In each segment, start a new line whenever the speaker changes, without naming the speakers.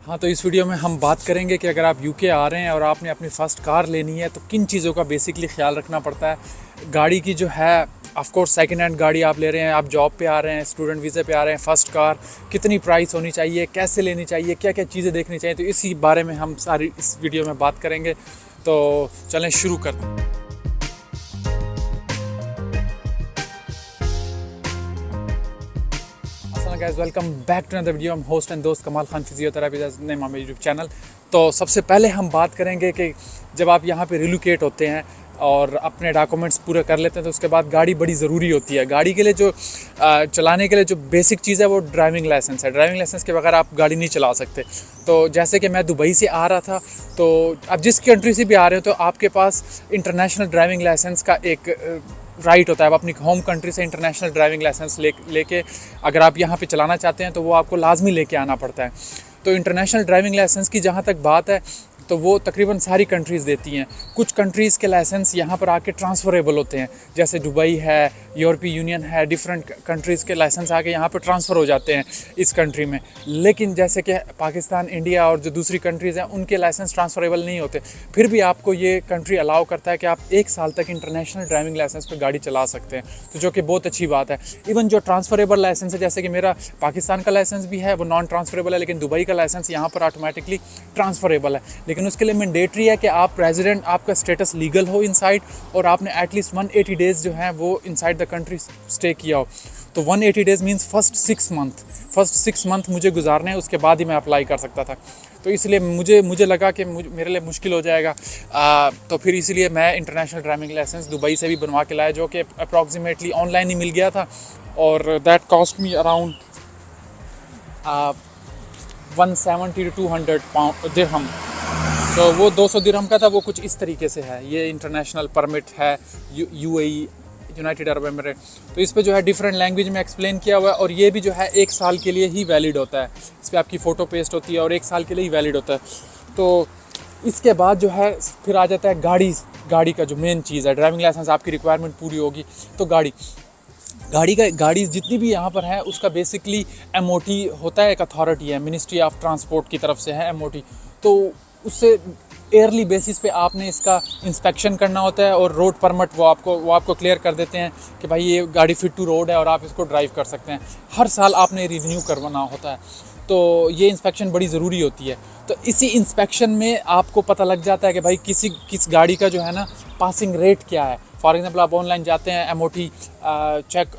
हाँ, तो इस वीडियो में हम बात करेंगे कि अगर आप यूके आ रहे हैं और आपने अपनी फ़र्स्ट कार लेनी है तो किन चीज़ों का बेसिकली ख्याल रखना पड़ता है। गाड़ी की जो है ऑफ कोर्स सेकंड हैंड गाड़ी आप ले रहे हैं, आप जॉब पे आ रहे हैं, स्टूडेंट वीज़े पे आ रहे हैं, फ़र्स्ट कार कितनी प्राइस होनी चाहिए, कैसे लेनी चाहिए, क्या क्या चीज़ें देखनी चाहिए, तो इसी बारे में हम सारी इस वीडियो में बात करेंगे। तो चलें शुरू करते हैं। Guys, welcome back to another video. हम होस्ट एंड दोस्त कमाल खान फिजियोथेरेपी नेम हमारे यूट्यूब चैनल। तो सबसे पहले हम बात करेंगे कि जब आप यहाँ पे रिलोकेट होते हैं और अपने डॉक्यूमेंट्स पूरे कर लेते हैं तो उसके बाद गाड़ी बड़ी ज़रूरी होती है। गाड़ी के लिए जो चलाने के लिए जो बेसिक चीज़ है वो ड्राइविंग लाइसेंस है। ड्राइविंग लाइसेंस के बगैर आप गाड़ी नहीं चला सकते। तो जैसे कि मैं दुबई से आ रहा था, तो आप जिस कंट्री से भी आ रहे हो तो आपके पास इंटरनेशनल ड्राइविंग लाइसेंस का एक राइट होता है। आप अपनी होम कंट्री से इंटरनेशनल ड्राइविंग लाइसेंस लेके अगर आप यहाँ पे चलाना चाहते हैं तो वो आपको लाजमी लेके आना पड़ता है। तो इंटरनेशनल ड्राइविंग लाइसेंस की जहाँ तक बात है तो वो तकरीबन सारी कंट्रीज़ देती हैं। कुछ कंट्रीज़ के लाइसेंस यहाँ पर आके ट्रांसफ़रेबल होते हैं, जैसे दुबई है, यूरोपीय यूनियन है, डिफरेंट कंट्रीज़ के लाइसेंस आके यहाँ पर ट्रांसफ़र हो जाते हैं इस कंट्री में। लेकिन जैसे कि पाकिस्तान, इंडिया और जो दूसरी कंट्रीज़ हैं उनके लाइसेंस ट्रांसफ़रेबल नहीं होते। फिर भी आपको ये कंट्री अलाउ करता है कि आप 1 साल तक इंटरनेशनल ड्राइविंग लाइसेंस पर गाड़ी चला सकते हैं, तो जो कि बहुत अच्छी बात है। इवन जो ट्रांसफ़रेबल लाइसेंस है, जैसे कि मेरा पाकिस्तान का लाइसेंस भी है, वो नॉन ट्रांसफ़रेबल है, लेकिन दुबई का लाइसेंस यहाँ पर ऑटोमेटिकली ट्रांसफ़रेबल है। लेकिन उसके लिए मैंडेटरी है कि आप रेजिडेंट, आपका स्टेटस लीगल हो इनसाइड और आपने एटलीस्ट 180 डेज़ जो हैं वो इनसाइड द कंट्री स्टे किया हो। तो 180 डेज़ मीन्स फर्स्ट 6 मंथ मुझे गुजारने हैं, उसके बाद ही मैं अप्लाई कर सकता था। तो इसलिए मुझे लगा कि मेरे लिए मुश्किल हो जाएगा। तो फिर इसलिए मैं इंटरनेशनल ड्राइविंग लाइसेंस दुबई से भी बनवा के लाया, जो कि अप्रॉक्सीमेटली ऑनलाइन ही मिल गया था और that cost me around 170 to 200 दिरहम। तो वो 200 दिरहम का था। वो कुछ इस तरीके से है। ये इंटरनेशनल परमिट है, यूएई, यूनाइटेड अरब एमिरेट। तो इस पे जो है डिफरेंट लैंग्वेज में एक्सप्लेन किया हुआ है और ये भी जो है 1 साल के लिए ही वैलिड होता है। इस पर आपकी फ़ोटो पेस्ट होती है और 1 साल के लिए ही वैलिड होता है। तो इसके बाद जो है फिर आ जाता है गाड़ी का जो मेन चीज़ है। ड्राइविंग लाइसेंस आपकी रिक्वायरमेंट पूरी होगी तो गाड़ी जितनी भी यहाँ पर है उसका बेसिकली एमओटी होता है, एक अथॉरिटी है, मिनिस्ट्री ऑफ ट्रांसपोर्ट की तरफ से है एमओटी। तो उससे ईयरली बेसिस पे आपने इसका इंस्पेक्शन करना होता है और रोड परमिट वो आपको क्लियर कर देते हैं कि भाई ये गाड़ी फिट टू रोड है और आप इसको ड्राइव कर सकते हैं। हर साल आपने रिन्यू करवाना होता है, तो ये इंस्पेक्शन बड़ी ज़रूरी होती है। तो इसी इंस्पेक्शन में आपको पता लग जाता है कि भाई किस गाड़ी का जो है ना पासिंग रेट क्या है। फॉर एग्जांपल आप ऑनलाइन जाते हैं,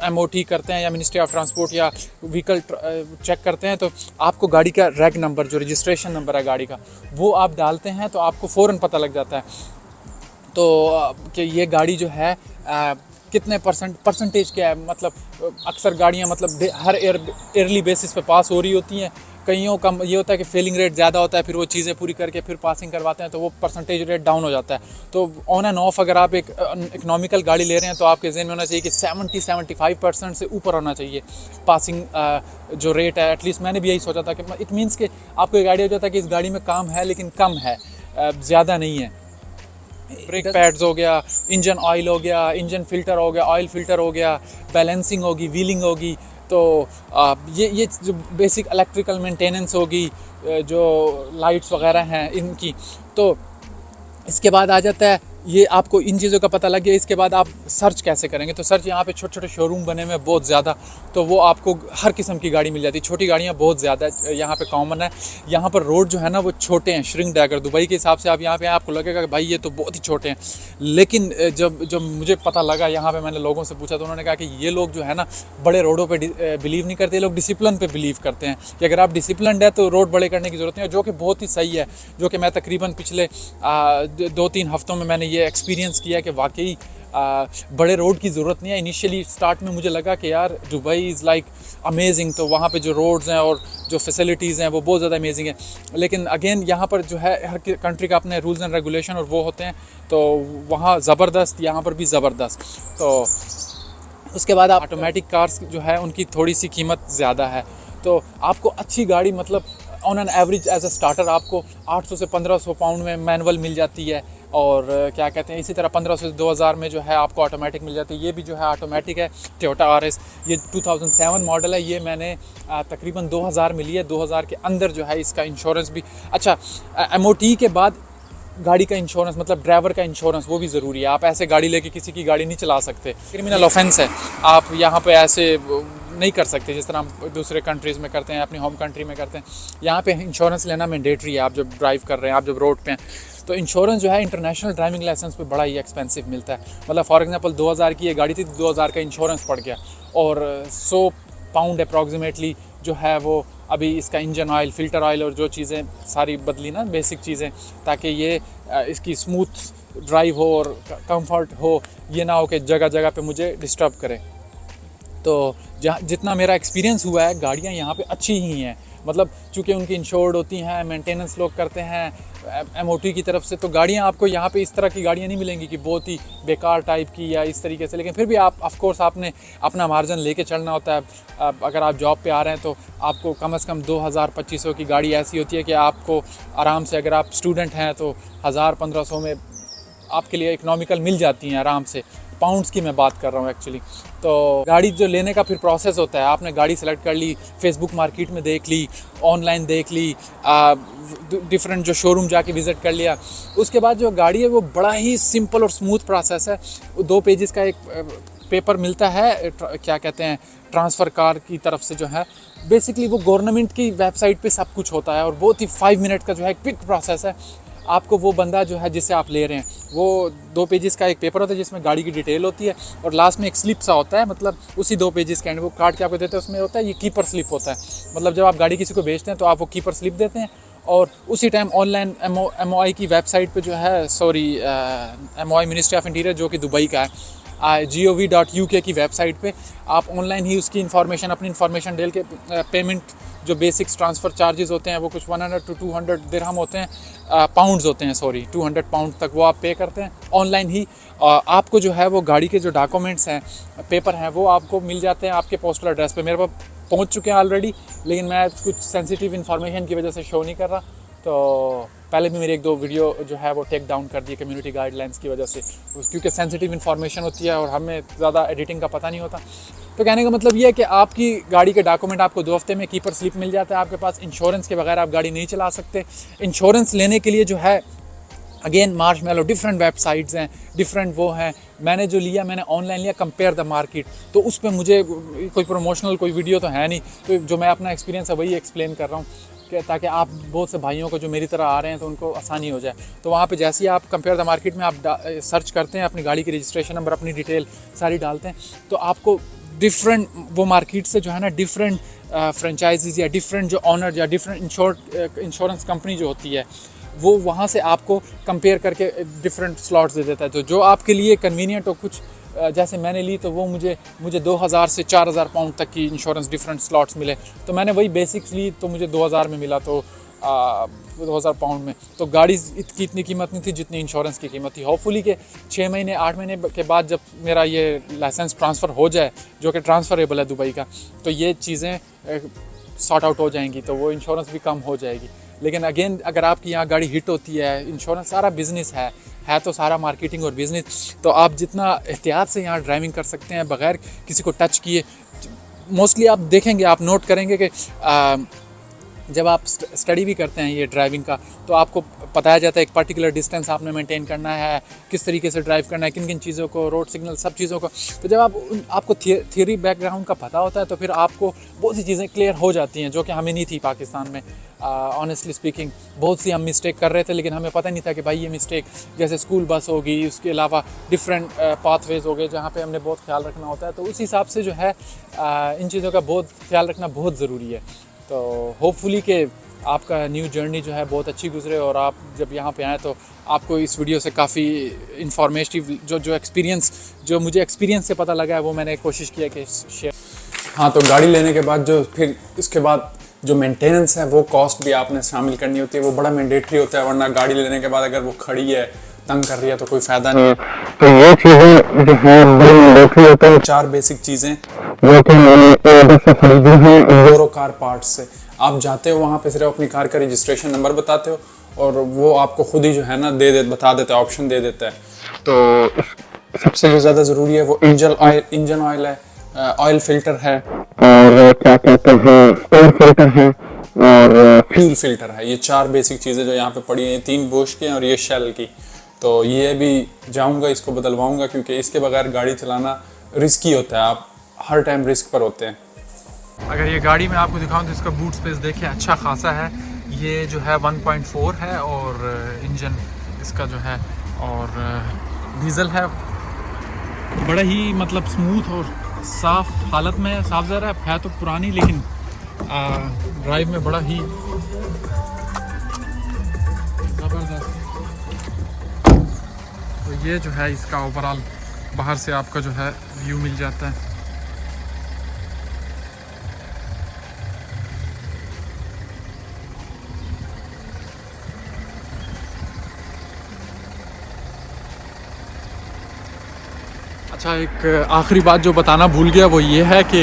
एमओटी करते हैं या मिनिस्ट्री ऑफ ट्रांसपोर्ट या व्हीकल चेक करते हैं, तो आपको गाड़ी का रैग नंबर, जो रजिस्ट्रेशन नंबर है गाड़ी का, वो आप डालते हैं तो आपको फ़ौरन पता लग जाता है तो कि ये गाड़ी जो है कितने परसेंटेज क्या है। मतलब अक्सर गाड़ियाँ मतलब हर ईयरली बेसिस पे पास हो रही होती हैं। कईयों का ये होता है कि फेलिंग रेट ज़्यादा होता है, फिर वो चीज़ें पूरी करके फिर पासिंग करवाते हैं तो वो परसेंटेज रेट डाउन हो जाता है। तो ऑन एंड ऑफ अगर आप एक इकोनॉमिकल गाड़ी ले रहे हैं तो आपके ज़हन में होना चाहिए कि 70-75% से ऊपर होना चाहिए पासिंग जो रेट है। एटलीस्ट मैंने भी यही सोचा था कि इट मीन्स कि आपको एक आइडिया हो जाता है कि इस गाड़ी में काम है लेकिन कम है, ज़्यादा नहीं है। ब्रेक पैड्स हो गया, इंजन ऑयल हो गया, इंजन फिल्टर हो गया, ऑयल फिल्टर हो गया, बैलेंसिंग होगी, व्हीलिंग होगी। तो ये जो बेसिक इलेक्ट्रिकल मेंटेनेंस होगी, जो लाइट्स वगैरह हैं इनकी। तो इसके बाद आ जाता है, ये आपको इन चीज़ों का पता लग गया। इसके बाद आप सर्च कैसे करेंगे, तो सर्च यहाँ पे छोटे छोटे शोरूम बने हुए हैं बहुत ज़्यादा, तो वो आपको हर किस्म की गाड़ी मिल जाती है। छोटी गाड़ियाँ बहुत ज़्यादा यहाँ पे कॉमन है। यहाँ पर रोड जो है ना वो छोटे हैं, श्रिंक्ड है। अगर दुबई के हिसाब से आप यहाँ पे आपको लगेगा कि भाई ये तो बहुत ही छोटे हैं, लेकिन जब मुझे पता लगा, यहाँ पर मैंने लोगों से पूछा तो उन्होंने कहा कि ये लोग जो है ना बड़े रोडों पर बिलीव नहीं करते, लोग डिसिप्लिन पर बिलीव करते हैं कि अगर आप डिसिप्लिन है तो रोड बड़े करने की ज़रूरत नहीं है, जो कि बहुत ही सही है। जो कि मैं तकरीबन पिछले 2-3 हफ्तों में मैंने ये एक्सपीरियंस किया कि वाकई बड़े रोड की ज़रूरत नहीं है। इनिशियली स्टार्ट में मुझे लगा कि यार दुबई इज़ लाइक अमेजिंग, तो वहाँ पे जो रोड्स हैं और जो फैसिलिटीज़ हैं वो बहुत ज़्यादा अमेजिंग है। लेकिन अगेन यहाँ पर जो है हर कंट्री का अपने रूल्स एंड रेगुलेशन और वो होते हैं, तो वहाँ ज़बरदस्त, यहाँ पर भी ज़बरदस्त। तो उसके बाद आप ऑटोमेटिक कार्स जो है उनकी थोड़ी सी कीमत ज़्यादा है। तो आपको अच्छी गाड़ी मतलब on an average as a starter आपको 800 से 1500 पाउंड में मैनुअल मिल जाती है। और क्या कहते हैं, इसी तरह 1500 से 2000 में जो है आपको ऑटोमेटिक मिल जाती है। ये भी जो है ऑटोमेटिक है, टोयोटा RS। ये 2007 मॉडल है। ये मैंने तकरीबन 2000 मिली है। 2000 के अंदर जो है इसका इंश्योरेंस भी अच्छा, MOT के बाद गाड़ी का इंश्योरेंस मतलब ड्राइवर का इंश्योरेंस वो भी ज़रूरी है। आप ऐसे गाड़ी लेके किसी की गाड़ी नहीं चला सकते, क्रिमिनल ऑफेंस है। आप यहाँ पे ऐसे नहीं कर सकते जिस तरह हम दूसरे कंट्रीज़ में करते हैं, अपनी होम कंट्री में करते हैं। यहाँ पे इंश्योरेंस लेना मैंडेटरी है। आप जब ड्राइव कर रहे हैं, आप जब रोड पे हैं, तो इंश्योरेंस जो है इंटरनेशनल ड्राइविंग लाइसेंस पे बड़ा ही एक्सपेंसिव मिलता है। मतलब फॉर एग्जांपल 2000 की ये गाड़ी थी, 2000 का इंश्योरेंस पड़ गया, और 100 पाउंड अप्रॉक्सीमेटली जो है वो अभी इसका इंजन ऑयल, फ़िल्टर ऑयल और जो चीज़ें सारी बदली ना, बेसिक चीज़ें, ताकि ये इसकी स्मूथ ड्राइव हो और कंफर्ट हो। ये ना हो कि जगह जगह पे मुझे डिस्टर्ब करे। तो जहाँ जितना मेरा एक्सपीरियंस हुआ है, गाड़ियाँ यहाँ पे अच्छी ही हैं। मतलब चूँकि उनकी इंश्योर्ड होती हैं, मेंटेनेंस लोग करते हैं MOT की तरफ से, तो गाड़ियाँ आपको यहाँ पे इस तरह की गाड़ियाँ नहीं मिलेंगी कि बहुत ही बेकार टाइप की या इस तरीके से। लेकिन फिर भी आप ऑफ कोर्स आपने अपना मार्जिन लेके चलना होता है। अगर आप जॉब पे आ रहे हैं तो आपको कम से कम 2000-2500 की गाड़ी ऐसी होती है कि आपको आराम से, अगर आप स्टूडेंट हैं तो 1000-1500 में आपके लिए इकोनॉमिकल मिल जाती हैं आराम से। पाउंड्स की मैं बात कर रहा हूँ एक्चुअली। तो गाड़ी जो लेने का फिर प्रोसेस होता है, आपने गाड़ी सेलेक्ट कर ली, फेसबुक मार्केट में देख ली, ऑनलाइन देख ली, डिफरेंट जो शोरूम जाके विज़िट कर लिया। उसके बाद जो गाड़ी है वो बड़ा ही सिंपल और स्मूथ प्रोसेस है। 2 पेजेस का एक पेपर मिलता है, क्या कहते हैं, ट्रांसफ़र कार की तरफ से जो है। बेसिकली वो गवर्नमेंट की वेबसाइट पे सब कुछ होता है, और बहुत ही 5 मिनट का जो है क्विक प्रोसेस है। आपको वो बंदा जो है जिससे आप ले रहे हैं, वो 2 पेजेस का एक पेपर होता है जिसमें गाड़ी की डिटेल होती है, और लास्ट में एक स्लिप सा होता है, मतलब उसी 2 पेजेस के एंड वो काट के आपको देते हैं। उसमें होता है ये कीपर स्लिप होता है। मतलब जब आप गाड़ी किसी को बेचते हैं तो आप वो कीपर स्लिप देते हैं, और उसी टाइम ऑनलाइन MOI की वेबसाइट पे जो है, sorry MOI ministry of interior जो कि दुबई का है, gov.uk की वेबसाइट पे आप ऑनलाइन ही उसकी इन्फॉर्मेशन, अपनी इन्फॉर्मेशन डाल के पेमेंट, जो बेसिक्स ट्रांसफ़र चार्जेस होते हैं वो कुछ 100 to 200 दिरहम होते हैं, पाउंड्स होते हैं, सॉरी 200 पाउंड तक वो आप पे करते हैं ऑनलाइन ही। आपको जो है वो गाड़ी के जो डॉक्यूमेंट्स हैं, पेपर हैं, वो आपको मिल जाते हैं आपके पोस्टल एड्रेस पे। मेरे पास पहुंच चुके हैं ऑलरेडी, लेकिन मैं कुछ सेंसिटिव इन्फॉर्मेशन की वजह से शो नहीं कर रहा। तो पहले भी मेरी 1-2 वीडियो जो है वो टेक डाउन कर दी कम्युनिटी गाइडलाइंस की वजह से, क्योंकि सेंसिटिव इन्फॉर्मेशन होती है और हमें ज़्यादा एडिटिंग का पता नहीं होता। तो कहने का मतलब ये है कि आपकी गाड़ी के डॉक्यूमेंट आपको 2 हफ्ते में कीपर स्लिप मिल जाता है आपके पास। इंश्योरेंस के बगैर आप गाड़ी नहीं चला सकते। इंश्योरेंस लेने के लिए जो है, अगेन मार्शमैलो, डिफरेंट वेबसाइट्स हैं, डिफरेंट वो हैं। मैंने जो लिया, मैंने ऑनलाइन लिया कंपेयर द मार्केट, तो उस पर मुझे कोई प्रमोशनल कोई वीडियो तो है नहीं, तो जो मैं अपना एक्सपीरियंस है वही एक्सप्लेन कर रहा हूँ, ताकि आप बहुत से भाइयों को जो मेरी तरह आ रहे हैं तो उनको आसानी हो जाए। तो वहाँ पे जैसे ही आप कंपेयर द मार्केट में आप सर्च करते हैं, अपनी गाड़ी की रजिस्ट्रेशन नंबर, अपनी डिटेल सारी डालते हैं, तो आपको डिफरेंट वो मार्केट से जो है ना, डिफरेंट फ्रेंचाइजीज या डिफरेंट जो ऑनर या डिफरेंट इंश्योरेंस कंपनी जो होती है, वो वहाँ से आपको कंपेयर करके डिफरेंट स्लॉट्स दे देता है। तो जो आपके लिए कन्वीनियंट हो, कुछ जैसे मैंने ली तो वो मुझे 2000 से 4000 पाउंड तक की इंश्योरेंस डिफरेंट स्लॉट्स मिले। तो मैंने वही बेसिक्स ली, तो मुझे 2000 में मिला, तो 2000 पाउंड में। तो गाड़ी की इतनी कीमत नहीं थी जितनी इंश्योरेंस की कीमत थी। होपफुली कि 6 महीने 8 महीने के बाद जब मेरा ये लाइसेंस ट्रांसफ़र हो जाए, जो कि ट्रांसफ़रेबल है दुबई का, तो ये चीज़ें सॉर्ट आउट हो जाएंगी, तो वो इंश्योरेंस भी कम हो जाएगी। लेकिन अगेन, अगर आपकी यहाँ गाड़ी हिट होती है, इंश्योरेंस सारा बिज़नेस है तो सारा मार्केटिंग और बिज़नेस, तो आप जितना एहतियात से यहाँ ड्राइविंग कर सकते हैं बग़ैर किसी को टच किए। मोस्टली आप देखेंगे, आप नोट करेंगे कि जब आप स्टडी भी करते हैं ये ड्राइविंग का, तो आपको बताया जाता है एक पर्टिकुलर डिस्टेंस आपने मेंटेन करना है, किस तरीके से ड्राइव करना है, किन किन चीज़ों को, रोड सिग्नल, सब चीज़ों को। तो जब आपको थियरी बैकग्राउंड का पता होता है, तो फिर आपको बहुत सी चीज़ें क्लियर हो जाती हैं, जो कि हमें नहीं थी पाकिस्तान में। ऑनेस्टली स्पीकिंग, बहुत सी हम मिस्टेक कर रहे थे, लेकिन हमें पता नहीं था कि भाई ये मिस्टेक, जैसे स्कूल बस होगी, उसके अलावा डिफरेंट पाथवेज हो गए जहाँ पे हमने बहुत ख्याल रखना होता है। तो उस हिसाब से जो है इन चीज़ों का बहुत ख्याल रखना बहुत ज़रूरी है। तो होपफुली कि आपका न्यू जर्नी जो है बहुत अच्छी गुजरे, और आप जब यहाँ पे आएँ तो आपको इस वीडियो से काफ़ी इन्फॉर्मेटिव जो एक्सपीरियंस, जो मुझे एक्सपीरियंस से पता लगा है, वो मैंने कोशिश किया कि शेयर। हाँ, तो गाड़ी लेने के बाद जो फिर इसके बाद जो मेंटेनेंस है, वो कॉस्ट भी आपने शामिल करनी होती है, वो बड़ा मैंडेटरी होता है। वरना गाड़ी लेने के बाद अगर वो खड़ी है, तंग कर रही है, तो कोई फ़ायदा नहीं है। तो ये चीज़ें जो है बड़ी मैंडेटरी होता है। 4 बेसिक चीज़ें जो कि मैंने से खरीदी हैं यूरो कार पार्ट्स से। आप जाते हो वहाँ पे, सिर्फ अपनी कार का रजिस्ट्रेशन नंबर बताते हो, और वो आपको खुद ही जो है ना बता देता है, ऑप्शन दे देता है। तो सबसे जो ज़्यादा ज़रूरी है वो इंजन ऑयल है, ऑयल फिल्टर है, और क्या कहते हैं ऑयल फिल्टर है, और फ्यूल फिल्टर है। ये 4 बेसिक चीज़ें जो यहाँ पे पड़ी हैं, 3 बोश की और ये शेल की। तो ये भी जाऊँगा, इसको बदलवाऊँगा, क्योंकि इसके बगैर गाड़ी चलाना रिस्की होता है, आप हर टाइम रिस्क पर होते हैं। अगर ये गाड़ी मैं आपको दिखाऊँ तो इसका बूट स्पेस देखिए अच्छा खासा है। ये जो है 1.4 है और इंजन इसका जो है, और डीज़ल है। बड़ा ही मतलब स्मूथ और साफ़ हालत में है, साफ ज़रा है तो पुरानी, लेकिन ड्राइव में बड़ा ही ज़बरदस्त। तो ये जो है इसका ओवरऑल बाहर से आपका जो है व्यू मिल जाता है। अच्छा, एक आखिरी बात जो बताना भूल गया वो ये है कि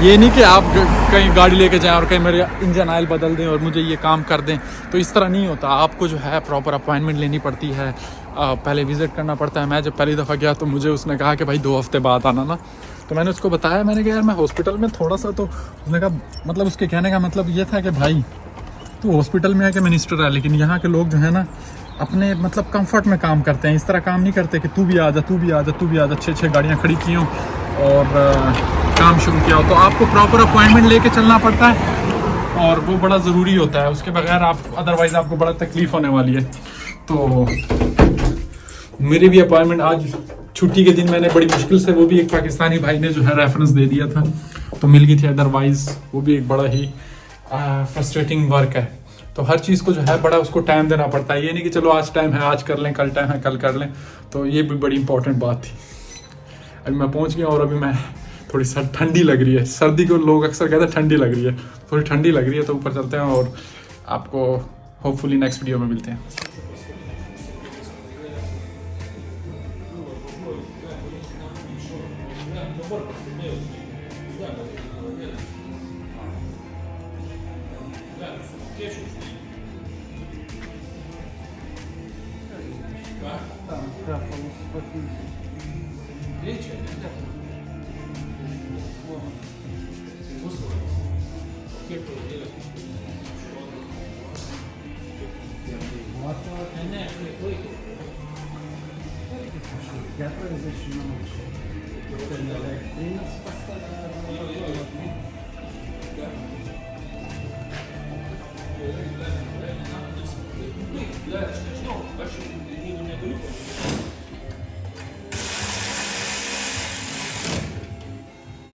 ये नहीं कि आप कहीं गाड़ी लेके जाएं और कहीं मेरे इंजन ऑयल बदल दें और मुझे ये काम कर दें, तो इस तरह नहीं होता। आपको जो है प्रॉपर अपॉइंटमेंट लेनी पड़ती है, पहले विज़िट करना पड़ता है। मैं जब पहली दफ़ा गया तो मुझे उसने कहा कि भाई 2 हफ्ते बाद आना ना, तो मैंने उसको बताया, मैंने कहा यार मैं हॉस्पिटल में थोड़ा सा, तो उसने कहा मतलब उसके कहने का मतलब ये था कि भाई तू हॉस्पिटल में है कि मिनिस्टर है, लेकिन यहाँ के लोग जो है ना अपने मतलब कंफर्ट में काम करते हैं, इस तरह काम नहीं करते कि तू भी आ जा, तू भी आ जा, तू भी आ जा, 6 गाड़ियाँ खड़ी की हों और काम शुरू किया हो। तो आपको प्रॉपर अपॉइंटमेंट लेके चलना पड़ता है और वो बड़ा ज़रूरी होता है, उसके बगैर आप अदरवाइज़ आपको बड़ा तकलीफ़ होने वाली है। तो मेरी भी अपॉइंटमेंट आज छुट्टी के दिन मैंने बड़ी मुश्किल से, वो भी एक पाकिस्तानी भाई ने जो है रेफरेंस दे दिया था तो मिल गई थी, अदरवाइज़ वो भी एक बड़ा ही फ्रस्ट्रेटिंग वर्क है। तो हर चीज़ को जो है बड़ा उसको टाइम देना पड़ता है, ये नहीं कि चलो आज टाइम है आज कर लें, कल टाइम है कल कर लें। तो ये भी बड़ी इंपॉर्टेंट बात थी। अभी मैं पहुंच गया और अभी मैं थोड़ी ठंडी लग रही है, सर्दी को लोग अक्सर कहते हैं ठंडी लग रही है, थोड़ी ठंडी लग रही है। तो ऊपर चलते हैं और आपको होपफुली नेक्स्ट वीडियो में मिलते हैं।